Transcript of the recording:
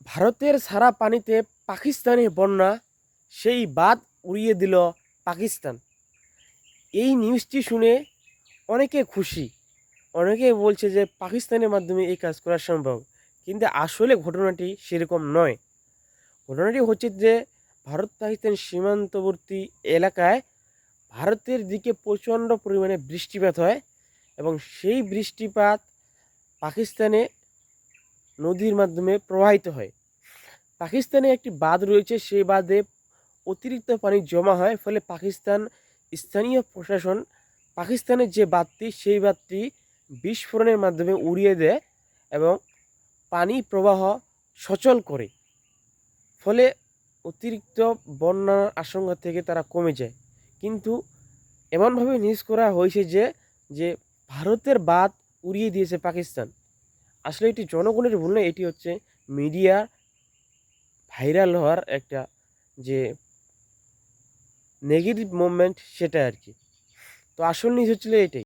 ভারতের সারা পানিতে পাকিস্তানি বন্যা, সেই বাঁধ উড়িয়ে দিল পাকিস্তান। এই নিউজটি শুনে অনেকে খুশি, অনেকে বলছে যে পাকিস্তানের মাধ্যমে এই কাজ করা সম্ভব, কিন্তু আসলে ঘটনাটি সেরকম নয়। ঘটনাটি হচ্ছে যে ভারত পাকিস্তান সীমান্তবর্তী এলাকায় ভারতের দিকে প্রচণ্ড পরিমাণে বৃষ্টিপাত হয় এবং সেই বৃষ্টিপাত পাকিস্তানে নদীর মাধ্যমে প্রবাহিত হয়। পাকিস্তানে একটি বাঁধ রয়েছে, সেই বাঁধে অতিরিক্ত পানি জমা হয়, ফলে পাকিস্তান স্থানীয় প্রশাসন পাকিস্তানের যে বাঁধটি সেই বাঁধটি বিস্ফোরণের মাধ্যমে উড়িয়ে দেয় এবং পানি প্রবাহ সচল করে, ফলে অতিরিক্ত বন্যার আশঙ্কা থেকে তারা কমে যায়। কিন্তু এমনভাবে নিউজ করা হয়েছে যে যে ভারতের বাঁধ উড়িয়ে দিয়েছে পাকিস্তান। আসলে এটি জনগণের ভুল নয়, এটি হচ্ছে মিডিয়া ভাইরাল হওয়ার একটা যে নেগেটিভ মুভমেন্ট সেটা আর কি। তো আসল নিউজ হচ্ছিল এটাই।